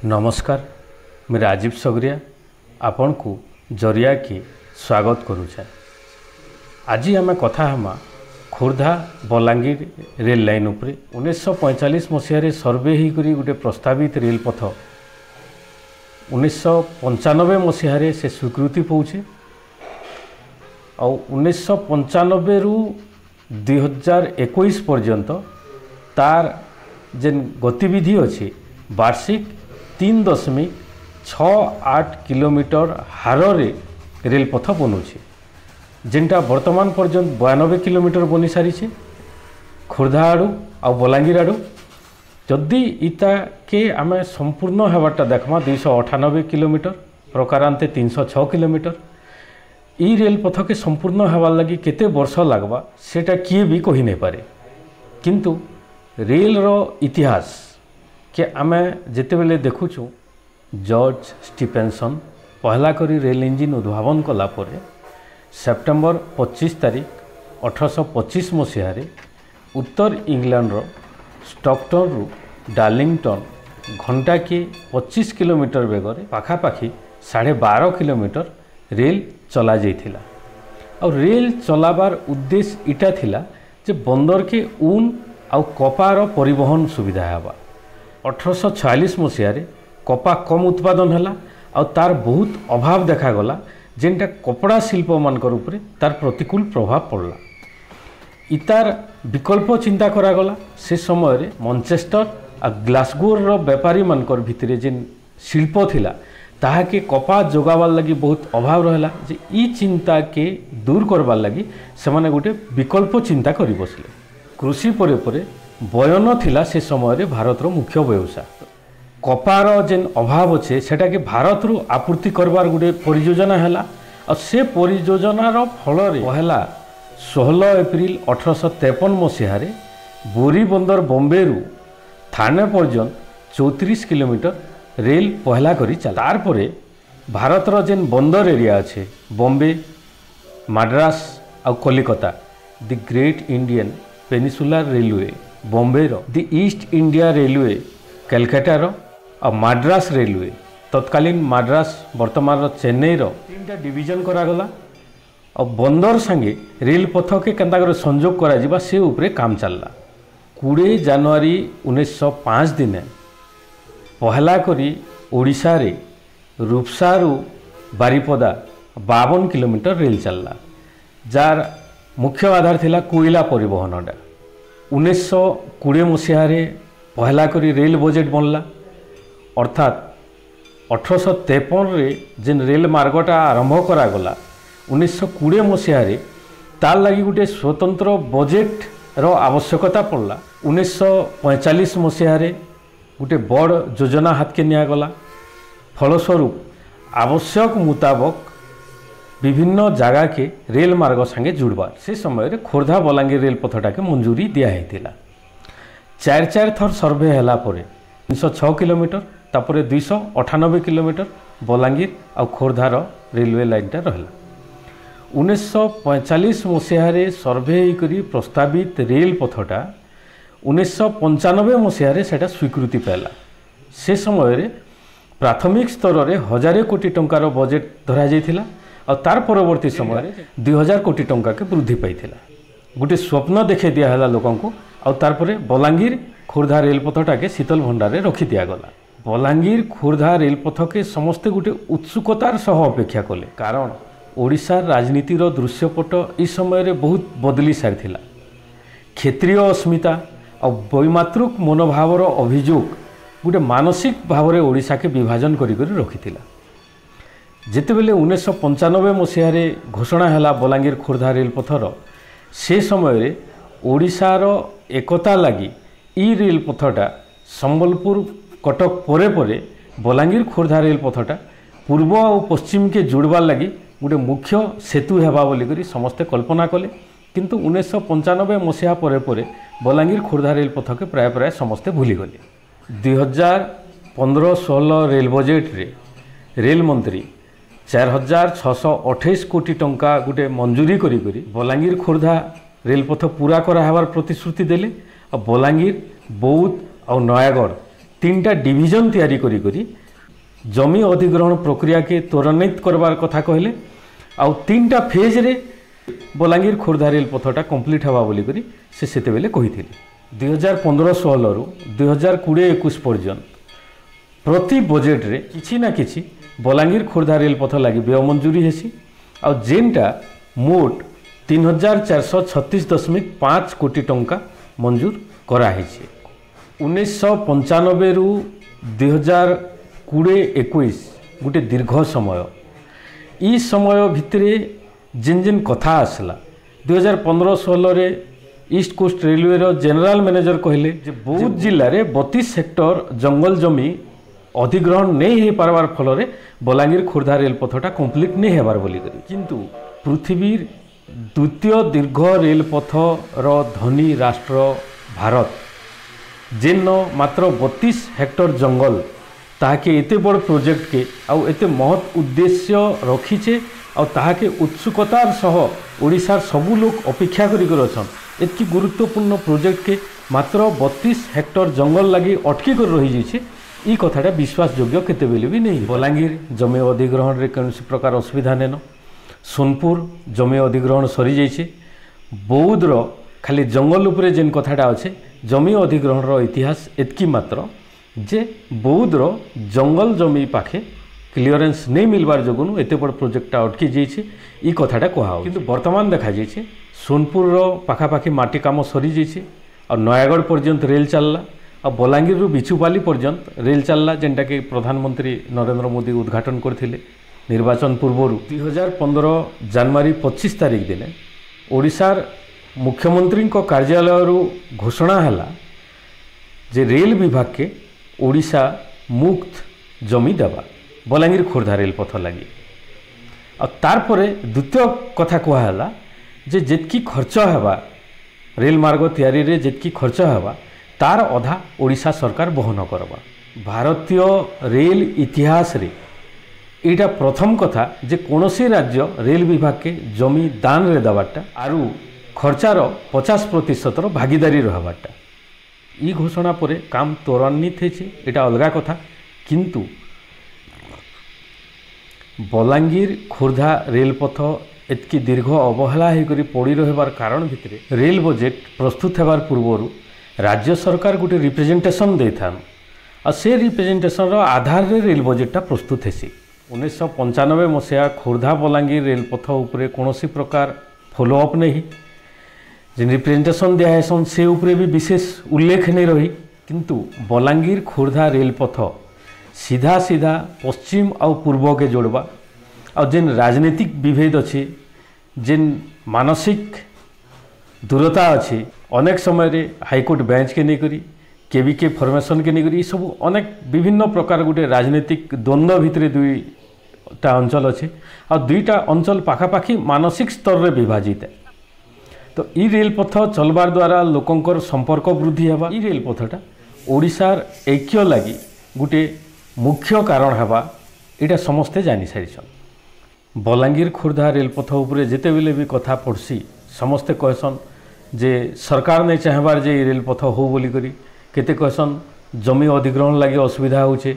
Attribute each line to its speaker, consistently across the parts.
Speaker 1: नमस्कार, मैं राजीव सगरिया आपण को जरिया की स्वागत करुचे। आज आम कथा हमा खोर्धा बलांगीर रेल लाइन उपरे 1945 मसीह सर्वे होकर गोटे प्रस्तावित रेल पथ 1995 मसीह से स्वीकृति पाचे और 1995 रु 2021 पर्यंत तार जेन गतिविधि अच्छी वार्षिक 3.68 किलोमीटर हार रेल पथ बनूची, जेनटा वर्तमान पर्यंत 92 किलोमीटर बनी सारी खोर्धा आड़ू आ बलांगीर आड़ू। जदि इता के आम संपूर्ण होवाटा देखमा 298 किलोमीटर प्रकारांते 306 किलोमीटर ई रेल पथ के संपूर्ण होवार लगी केते वर्ष लगवा सेटा किए भी कही नहीं पारे। किंतु रेल रो इतिहास के आमे जेते बेले देखुचु जॉर्ज स्टीफेंसन पहला करी रेल इंजिन उद्भावन कला परे सेप्टेम्बर 25 तारीख 1825 मसीह उत्तर इंग्लैंड रो स्टॉकटन रु डार्लिंगटन घंटा के 25 किलोमीटर बेगर पाखापाखी 12.5 किलोमीटर रेल चला जाइथिला। और रेल चलाबार उद्देश्य इटा थिला जे बंदर के ऊन आउ कपार परिवहन सुविधा हेबा। 1846 मसीह कपा कम उत्पादन है और तार बहुत अभाव देखागला, जेनटा कपड़ा शिल्प मानकर उपरे तार प्रतिकूल प्रभाव पड़ला। इतार विकल्प चिंता करागला। से समय मैनचेस्टर आ ग्लासगोर व्यापारी मानकर भितरे जेन शिल्प थिला ताहाके कपा जोगावार लगी बहुत अभाव रहला। जे ई चिंता के दूर करवार लगी सेमाने गोटे विकल्प चिंता करि बसले। कृषि परे परे बयन थिला से समय भारत रो मुख्य व्यवसाय। कपार जेन अभाव अच्छे सेटा के भारत रु आपूर्ति करवार गोटे परियोजना है और से परियोजनार फल पहला 16 एप्रिल 1853 मसीह बोरी बंदर बॉम्बे रु थाने पर्यंत 34 किलोमीटर रेल पहला करी चला। तार परे भारत रो जेन बंदर एरिया अच्छे बॉम्बे मद्रास और Calcutta the great Indian peninsular railway Bombay रो the East India railway Calcutta रो और मद्रास रेलवे तत्कालीन मद्रास वर्तमान चेन्नई रो 3टा डिवीजन करागला और बंदर संगे रेल पथ के केंता करे संयोग करा जिबा से उपरे काम चलला। 20 जनवरी 1905 दिन पहला करी ओडिशा रे रूपसारू बारिपदा 52 किलोमीटर रेल चलला, जार मुख्य आधार थिला कोयला परिवहनटा। 1920 मसीह पहला करी रेल बजेट बनला, अर्थात 1853 रे जेन रेल मार्गटा आरंभ करागला 1920 मसीह तार लगी गोटे स्वतंत्र बजेट रो आवश्यकता पड़ला। 1945 मसीह गोटे बड़ योजना हाथ के निगला। फलस्वरूप आवश्यक मुताबक विभिन्न जगह के रेल मार्ग संगे जुड़बार से समय खोर्धा बलांगीर रेल पथटा के मंजूरी दिया है। 4 थर सर्वे हैला परे 306 किलोमीटर तापर 298 किलोमीटर बलांगीर और खोर्धार रेलवे लाइनटा रहा। 1945 मसीह सर्वे करी प्रस्तावित रेल पथटा 1995 मसीह सेटा स्वीकृति पाला। से समय प्राथमिक स्तर में 1000 कोटी टंकार बजेट धरा जाइथिला और तार परवर्ती समय 2000 कोटी टंका के वृद्धि पाइथिला। गोटे स्वप्न देखे दिया लोकों को और तारपरे बलांगीर खोर्धा रेल पथटा के शीतल भंडार रखी दिगला। बलांगीर खोर्धा रेल पथ के समस्ते गोटे उत्सुकतार सह अपेक्षा कले, कारण ओडिशा राजनीतिर दृश्यपट इस समय बहुत बदली सारी। क्षेत्रीय अस्मिता और वैमातृक मनोभावर अभियोग गोटे मानसिक भाव में ओडिशा के विभाजन करी रखी। जितेबले 1995 मसीह घोषणा है बलांगीर खोर्धा रेल पथर, से समय ओडिशार एकता लगी ई रेल पथटा संबलपुर कटक परे परे बलांगीर खोर्धा रेल पथटा पूर्व और पश्चिम के जुड़बार लगी गोटे मुख्य सेतु हेबा बोली समस्ते कल्पना कले। किंतु 1995 मसीहा परे परे बलांगीर खोर्धा रेल पथ के प्राय प्राय समस्ते भूलीगले। 2015-16 रेल बजेट रे रेल मंत्री 4628 कोटी टंका गोटे मंजूरी करी बलांगीर खोर्धा रेलपथ पूरा करार प्रतिश्रुति देले। और बलांगीर बौद्ध और नयागढ़ तीनटा डिविजन तैयारी करी जमी अधिग्रहण प्रक्रिया के त्वरान्वित करवार कथा कहले आउ तीनटा फेज रे बलांगीर खोर्धा रेल पथटा कंप्लीट हवा बोली करी से सेतेबेले कहिथिले 2015-16 रु 2020-21 पर्यंत प्रति बजेट रे किछि ना किछि बलांगीर खोर्धा रेल पथ लगी व्यय मंजूरी हेसी आ जेनटा मोट 3436.5 कोटी टंका मंजूर कराही 1995 रु 2020-21 गोटे दीर्घ समय ई समय भितर जेन जेन कथा आसला 2015-16 रे ईस्ट कोस्ट रेलवे रो जनरल मैनेजर कहले जे बौद्ध जिले में 32 हेक्टर जंगल जमी अधिग्रहण नहीं हो पार्बार फल बलांगीर खोर्धा रेल पथटा कंप्लीट नहीं होबार बोली करी किंतु पृथ्वीर द्वितीय दीर्घ रेल पथ रो धनी राष्ट्र भारत जेन मात्र 32 हेक्टर जंगल ताके एते बड़ प्रोजेक्ट के आउ एते महत उद्देश्य रखीचे आउ ताके उत्सुकतार सह ओडिशार सबू लोक अपेक्षा करी अछन एतकी गुरुत्वपूर्ण प्रोजेक्ट के मात्र 32 हेक्टर जंगल लगी अटकी कर रही जाइए ई कथाटा विश्वासयोग्य केते बेले भी नहीं। बलांगीर जमी अधिग्रहण रे कौनसी प्रकार असुविधा नेन सोनपुर जमी अधिग्रहण सरी जाइए बौद्धर खाली जंगल उपरे जेन कथाटा अच्छे जमी अधिग्रहण इतिहास एतकी मात्र जे बौद्धर जंगल जमी पाखे क्लीयरेंस नहीं मिलबार जगुन एते बड़ प्रोजेक्टा अटकी जाइए ई कथाटा कहा किंतु वर्तमान देखा जाइए सोनपुर पाखापाखि माटी काम सरी जाइए और नयागढ़ पर्यंत रेल चलला और बलांगीर बिचुपाली पर्यंत रेल चलला जेनटा कि प्रधानमंत्री नरेंद्र मोदी उद्घाटन करथिले निर्वाचन पूर्वर 2015 जनवरी 25 तारीख दिन ओडिशार मुख्यमंत्री कार्यालय घोषणा है जे रेल विभाग के ओडिशा मुक्त जमी देवा बलांगीर खोर्धा रेल पथ लगी और तार परे द्वितीय कथा कहला जे जेतकी खर्च हेबा रेल मार्ग तैयारी रे जेतकी खर्च हेबा तार अधा ओडिशा सरकार बहन करबा। भारतीय रेल इतिहास रे एटा प्रथम कथा जे कोनोसी राज्य रेल विभाग के जमी दान रे दबाटा आरु खर्चार 50% भागीदारी रहबाटा ई घोषणा परे काम त्वरान्वित हेछि एटा अलगा कथा किंतु बलांगीर खोर्धा रेलपथ एतकी दीर्घ अवहेला होकर पड़ी रहिबार कारण भितर रेल बजेट प्रस्तुत होबार पूर्वर राज्य सरकार गोटे रिप्रेजेंटेशन दे था और से रिप्रेजेंटेशन आधार रे रेल बजेटा प्रस्तुत हेसी 1995 मसीहा खोर्धा बलांगीर रेलपथ उपरे कौनसी प्रकार फॉलोअप नहीं जिन रिप्रेजेंटेशन दियासन से उपरे भी विशेष उल्लेख नहीं रही किंतु बलांगीर खोर्धा रेलपथ सीधा सीधा पश्चिम आउ पूर्व के जोड़वा और जिन राजनीतिक विभेद अच्छे जिन मानसिक दूरता अच्छी अनेक समय रे हाईकोर्ट बेंच के नहीं करी केवीके फॉर्मेशन के नहीं करी सब अनेक विभिन्न प्रकार गोटे राजनीतिक द्वंद्व भितर दुईटा अंचल अच्छे और दुईटा अंचल पाखापाखि मानसिक स्तर रे विभाजित है तो ई रेलपथ चलबार द्वारा लोकंकर संपर्क वृद्धि हेबा ई रेलपथटा ओडिशार ऐक्य लगी गोटे मुख्य कारण हेबा एटा समस्ते जानी सारिछन। बलांगीर खोर्धा रेलपथ उपरे जेते बेले भी कथा पड़सी समस्ते कहसन जे सरकार नहीं चाहबार जे रेलपथ हो बोली करी केते कहसन जमी अधिग्रहण लगी असुविधा होचे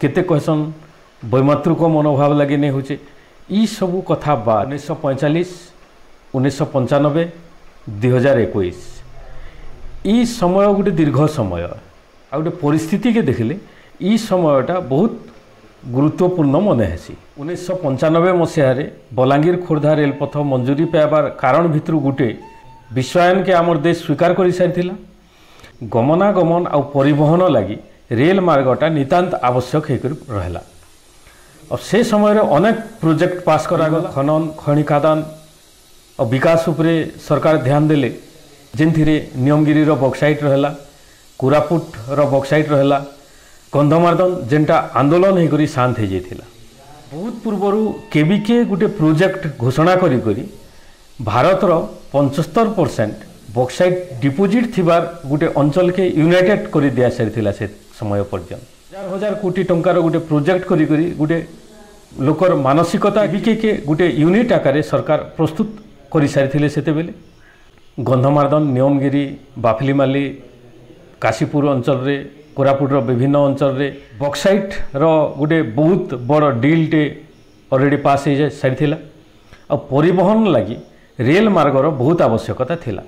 Speaker 1: केते कहसन वैमातृक मनोभाव लगी नहीं होचे ई सबू कथा बा 1945 1995 2021 ई समय गोटे दीर्घ समय आ गोटे परिस्थिति के देखले ई समयटा बहुत गुरुत्वपूर्ण मन हेसी 1995 मसीह बलांगीर खोर्धा रेलपथ मंजूरी पाइबार कारण भितर गोटे विश्वायन के आमर देश स्वीकार कर सारी गमनागमन आ परिवहन लगी रेल मार्गटा नितांत आवश्यक होकर रहा और से समय अनेक प्रोजेक्ट पास करागला खनन खनि खादान और विकास उपरे सरकार ध्यान देले जिनथिरे नियमगिरी बक्साइट रहा कोरापुट बक्साइट रहा कंधमार्दन जेनटा आंदोलन होकर शांत हो जाता बहुत पूर्वर केवीके गोटे प्रोजेक्ट घोषणा करी भारतर 75% बक्साइट डिपोजिट थिबार गोटे अंचल के यूनाइटेड कर दिया सारी से समय पर्यंत 1000 कोटी टंकार गोटे प्रोजेक्ट करी गोटे लोकर मानसिकता के गोटे यूनिट आकार सरकार प्रस्तुत कर सारी से गंधमार्दन नियमगिरी बाफलीमाली काशीपुर अंचल रे कोरापुटर विभिन्न अंचल रे बक्साइट रो गोटे बहुत बड़ डीलटे ऑलरेडी पास हो सारी आ परिवहन लगी रेल मार्गर बहुत आवश्यकता थिला।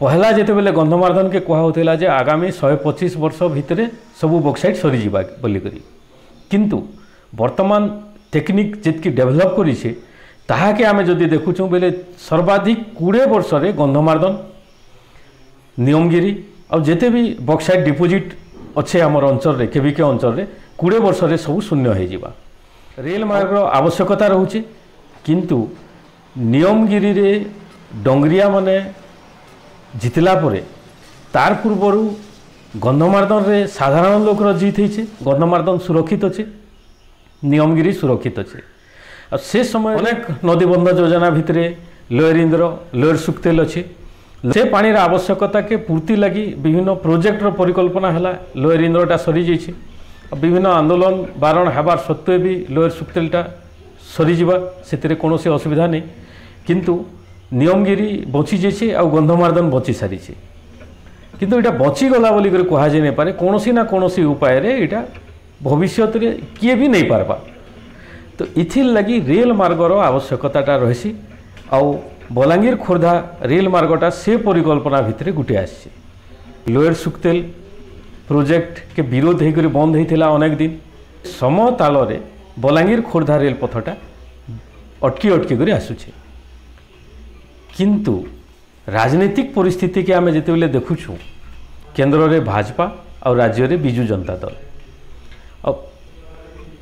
Speaker 1: पहला जिते बेले गंधमार्दन के कहला जे आगामी 125 वर्ष भितर सबू बक्साइट सरी जीवा बोली करी, किंतु वर्तमान टेक्निक जितकी डेभलप करी ताहाके आमे जदि देखुछुं बेले सर्वाधिक 20 वर्ष रे गंधमार्दन नियमगिरी और जिते भी बक्साइट डिपोजिट अच्छे आमर अंचल रे केविके अंचल रे 20 वर्ष रे सब शून्य हो जीवा। रेल मार्ग आवश्यकता रोचे, किंतु नियमगिरी रे डंगरिया माने जितला परे तार पूर्वरु गंधमार्दन रे साधारण लोक जीत होइछे। गंधमार्दन सुरक्षित अच्छे, नियमगिरी सुरक्षित अच्छे। और से समय अनेक नदीबंध योजना भितर लोअर इंद्र लोअर सुक्तेल अच्छे। से पानी आवश्यकता के पूर्ति लगी विभिन्न प्रोजेक्ट परिकल्पना है। लोअर इंद्रटा सरी जाइए, विभिन्न आंदोलन बारण हबार सत्वे भी लोअर सुक्तेलटा सरीजा से कौन असुविधा नहीं, किंतु नियमगिरी बची जाइए आ गंधमार्दन बची सारी, किंतु यहाँ बचीगला बोलिक कहुई नहीं पारे। कौन ना कौन उपाय यहाँ भविष्य किए भी नहीं पारबा। तो इथिर लगी रेल मार्गर आवश्यकता रही। आउ बलांगीर खोर्धा रेल मार्गटा से परिकल्पना भितर गुटे आसी। लोअर सुक्तेल प्रोजेक्ट के विरोध होकर बंद होता अनेक दिन। समय ताल रे बलांगीर खोर्धा रेल पथटा अटकी कर आसुचे, किंतु राजनीतिक परिस्थिति के आमे जिते बेले देखुछु केंद्र रे भाजपा और राज्य रे बिजू जनता दल। अब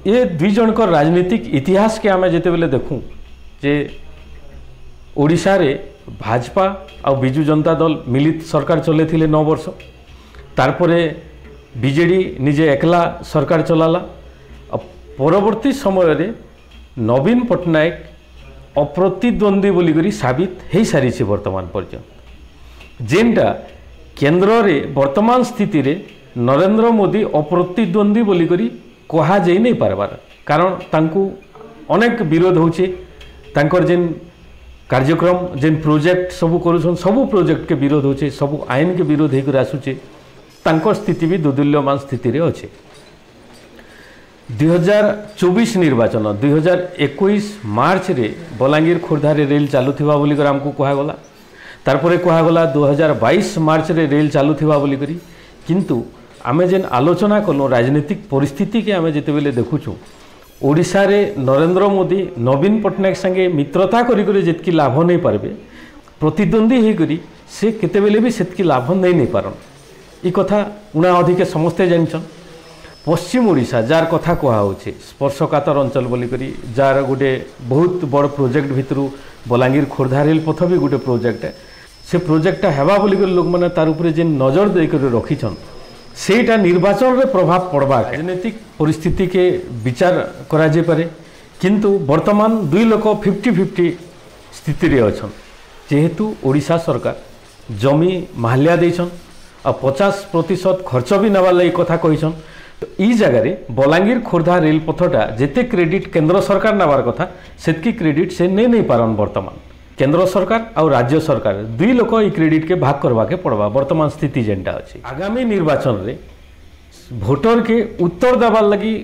Speaker 1: ये दुई जनक राजनीतिक इतिहास के आमे जिते बेले देखूँ जे ओडिशा रे भाजपा और बिजू जनता दल मिलित सरकार चले 9 वर्ष, तारपरे बीजेडी निजे एकला सरकार चलाला। अब परवर्ती समय रे नवीन पट्टनायक अप्रतिद्वंदी बोलिकरी साबित हो सारी वर्तमान पर्यंत। जेनटा केंद्र रे वर्तमान स्थिति रे नरेंद्र मोदी अप्रतिद्वंदी बोलिकरी कहा जाई नहीं पारबार, कारण तांकु अनेक विरोध होचे। तांकर जेन कार्यक्रम जेन प्रोजेक्ट सबू करूछन सबू प्रोजेक्ट के विरोध होचे, सबू आईन के विरोध होकर आसुचे। तांकर स्थिति भी दुदुल्यमान स्थिति रे अच्छे। 2024 निर्वाचन 2021 मार्च रे बलांगीर खोर्धा रे रेल चालुथिबा बोली कर हमको कहगला। तारपरे कहगला 2022 मार्च रे रेल चालुथिबा बोली करी, किंतु आमे जेन आलोचना कलो राजनीतिक परिस्थिति के आमे जिते बेले देखुछु ओडिशा रे नरेंद्र मोदी नवीन पट्टनायक संगे मित्रता करी जितकी लाभ नहीं पारबे, प्रतिद्वंदी होकर से केते बेले भी सेतकी लाभ नहीं पारन। ई कथा उना अधिक समस्ते जानछन। पश्चिम ओडिशा जार कथा कहुचे स्पर्शकातर अंचल बोलिकरी, जार गोटे बहुत बड़ प्रोजेक्ट भितर बलांगीर खोर्धा रेल पथ भी गोटे प्रोजेक्ट है। से प्रोजेक्टा हेबा बोलिक लोक मैंने तार उपरे जेन नजर देकर रखिछन सेटा निर्वाचन रे प्रभाव पड़वा। राजनीतिक परिस्थिति के विचार करा जे पारे, किंतु वर्तमान दुई लोक 50-50 स्थिति रे अछन। जेहेतु ओडिशा सरकार जमी माल्या देछन और 50% खर्च भी नवा लई कथा कहिछन, तो ई जगह रे बलांगीर खोर्धा रेल पथटा जेते क्रेडिट केंद्र सरकार नवार कथा सेतकी क्रेडिट से नहीं पारन। वर्तमान केंद्र सरकार और राज्य सरकार दुई लोक ई क्रेडिट के भाग करवा के पड़वा। वर्तमान स्थिति जेनटा अच्छी आगामी निर्वाचन रे भोटर के उत्तर देवार लगी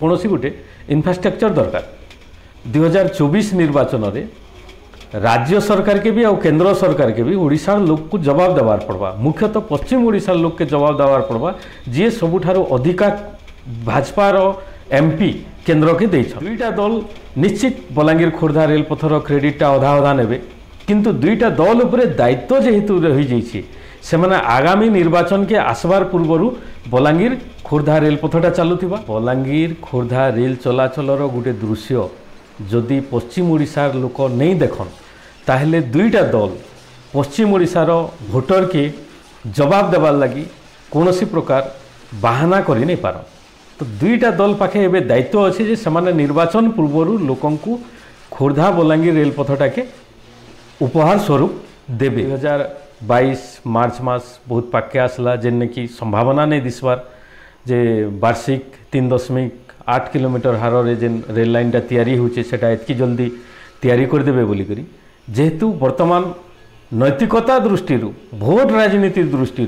Speaker 1: कौन गोटे इंफ्रास्ट्रक्चर दरकार। 2024 निर्वाचन रे राज्य सरकार के भी और केंद्र सरकार के भी ओडिशा लोक को जवाब देवार पड़वा। मुख्यतः पश्चिम ओडिशा लोक के जवाब देवार पड़वा जी सबुठारो अधिका भाजपा रो एमपी केंद्र के देछन। दुईटा दल निश्चित बलांगीर खोर्धा रेल पथर क्रेडिटा अधा अधा नेबे, किंतु दुईटा दल उपरे दायित्व जेहेतु रही जाइए से माने आगामी निर्वाचन के आसबार पूर्वरु बलांगीर खोर्धा रेल पथटा चालुथिबा। बलांगीर खोर्धा रेल चलाचलर गोटे दृश्य जदि पश्चिम ओडिशार लोक नहीं देखन ताहले दुईटा दल पश्चिम ओडिशार भोटर के जवाब देवार लगी कौनसी प्रकार बाहाना करि नहीं पारन। तो दुईटा दल पाखे एबे दायित्व अच्छे जे समाने निर्वाचन पूर्वरु लोकंकु खोर्धा बलांगीर रेल पथटा के उपहार स्वरूप देबे। 2022 मार्च मास बहुत पाके आसला जेने की संभावना नहीं दिसबार जे वार्षिक 3.8 किलोमीटर हार रे जेन रेल लाइनटा तैयारी होचे सेटा एतकी जल्दी तैयारी कर देबे बोली करी। जेहेतु वर्तमान नैतिकता दृष्टि भोट राजनीति दृष्टि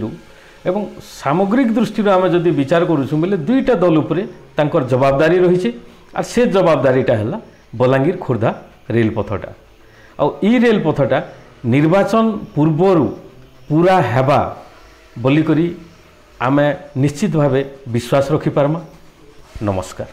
Speaker 1: एवं सामग्रिक दृष्टि आम जदि विचार करूँ बोले दुईटा दल उपरे तांकर जवाबदारी रही और से जवाबदारीटा है बलांगीर खोर्धा रेल पथटा आई रेल पथटा निर्वाचन पूर्वर पूरा हेबा बोलिकरी आमे निश्चित भावे विश्वास रखिपारमा। नमस्कार।